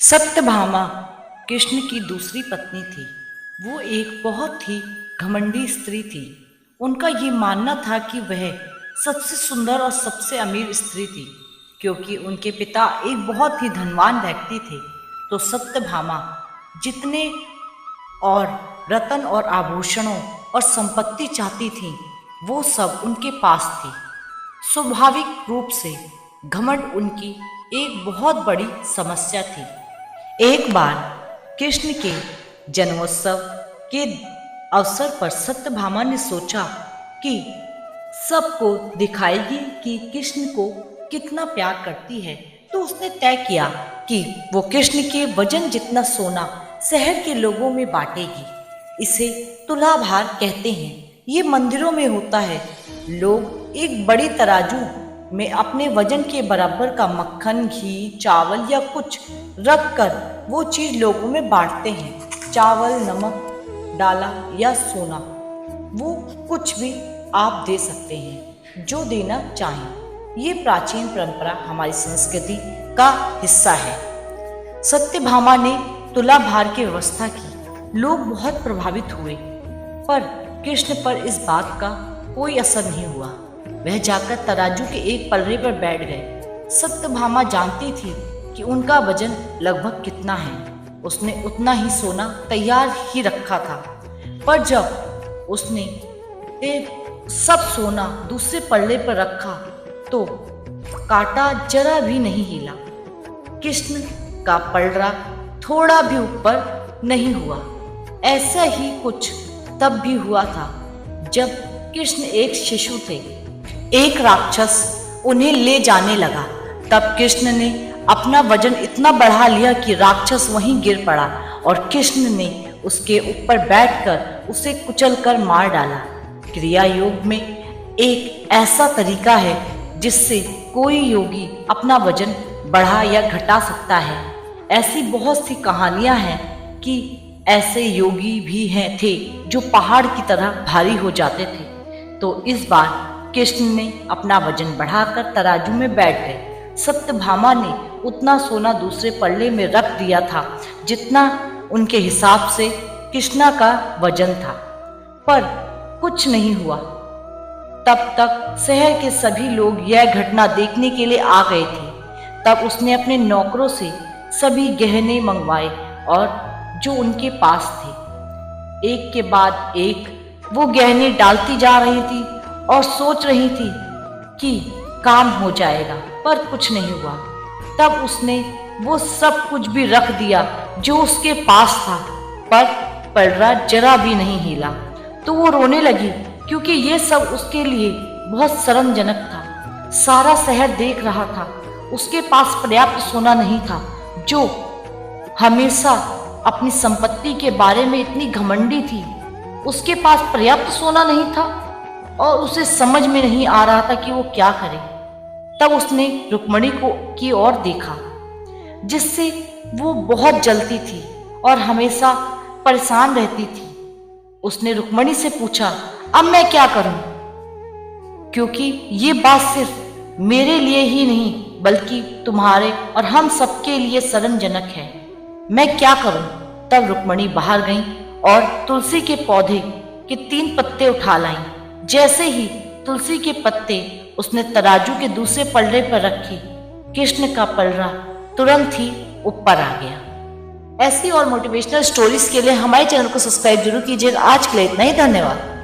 सत्यभामा कृष्ण की दूसरी पत्नी थी। वो एक बहुत ही घमंडी स्त्री थी। उनका ये मानना था कि वह सबसे सुंदर और सबसे अमीर स्त्री थी, क्योंकि उनके पिता एक बहुत ही धनवान व्यक्ति थे। तो सत्यभामा जितने और रत्न और आभूषणों और संपत्ति चाहती थी, वो सब उनके पास थी। स्वाभाविक रूप से घमंड उनकी एक बहुत बड़ी समस्या थी। एक बार कृष्ण के जन्मोत्सव के अवसर पर सत्यभामा ने सोचा कि सबको दिखाएगी कि कृष्ण को कितना प्यार करती है। तो उसने तय किया कि वो कृष्ण के वजन जितना सोना शहर के लोगों में बांटेगी। इसे तुलाभार कहते हैं। ये मंदिरों में होता है। लोग एक बड़ी तराजू में अपने वजन के बराबर का मक्खन, घी, चावल या कुछ रख कर वो चीज लोगों में बांटते हैं। चावल, नमक डाला या सोना, वो कुछ भी आप दे सकते हैं, जो देना चाहें। ये प्राचीन परंपरा हमारी संस्कृति का हिस्सा है। सत्यभामा ने तुलाभार की व्यवस्था की। लोग बहुत प्रभावित हुए, पर कृष्ण पर इस बात का कोई असर नहीं हुआ। वह जाकर तराजू के एक पलड़े पर बैठ गए। सत्यभामा जानती थी कि उनका वजन लगभग कितना है। उसने उतना ही सोना तैयार ही रखा था, पर जब उसने सब सोना दूसरे पलड़े पर रखा तो कांटा जरा भी नहीं हिला। कृष्ण का पलड़ा थोड़ा भी ऊपर नहीं हुआ। ऐसा ही कुछ तब भी हुआ था जब कृष्ण एक शिशु थे। एक राक्षस उन्हें ले जाने लगा। तब कृष्ण ने अपना वजन इतना बढ़ा लिया कि राक्षस वहीं गिर पड़ा और कृष्ण ने उसके ऊपर बैठकर उसे कुचलकर मार डाला। क्रिया योग में एक ऐसा तरीका है जिससे कोई योगी अपना वजन बढ़ा या घटा सकता है। ऐसी बहुत सी कहानियां हैं कि ऐसे योगी भी थे जो पहाड़ की तरह भारी हो जाते थे। तो इस बार कृष्ण ने अपना वजन बढ़ाकर तराजू में बैठ गए। सत्यभामा ने उतना सोना दूसरे पल्ले में रख दिया था जितना उनके हिसाब से कृष्णा का वजन था, पर कुछ नहीं हुआ। तब तक शहर के सभी लोग यह घटना देखने के लिए आ गए थे। तब उसने अपने नौकरों से सभी गहने मंगवाए और जो उनके पास थे, एक के बाद एक वो गहने डालती जा रही थी और सोच रही थी कि काम हो जाएगा, पर कुछ नहीं हुआ। तब उसने वो सब कुछ भी रख दिया जो उसके पास था, पर पलड़ा जरा भी नहीं हिला। तो वो रोने लगी, क्योंकि ये सब उसके लिए बहुत शर्मजनक था। सारा शहर देख रहा था। उसके पास पर्याप्त सोना नहीं था, जो हमेशा अपनी संपत्ति के बारे में इतनी घमंडी थी। उसके पास पर्याप्त सोना नहीं था और उसे समझ में नहीं आ रहा था कि वो क्या करे। तब उसने रुक्मिणी की ओर देखा, जिससे वो बहुत जलती थी और हमेशा परेशान रहती थी। उसने रुक्मिणी से पूछा, अब मैं क्या करूं? क्योंकि ये बात सिर्फ मेरे लिए ही नहीं बल्कि तुम्हारे और हम सबके लिए शर्मजनक है। मैं क्या करूं? तब रुक्मिणी बाहर गई और तुलसी के पौधे के 3 पत्ते उठा लाई। जैसे ही तुलसी के पत्ते उसने तराजू के दूसरे पलड़े पर रखे, कृष्ण का पलड़ा तुरंत ही ऊपर आ गया। ऐसी और मोटिवेशनल स्टोरीज के लिए हमारे चैनल को सब्सक्राइब जरूर कीजिएगा। आज के लिए इतना ही। धन्यवाद।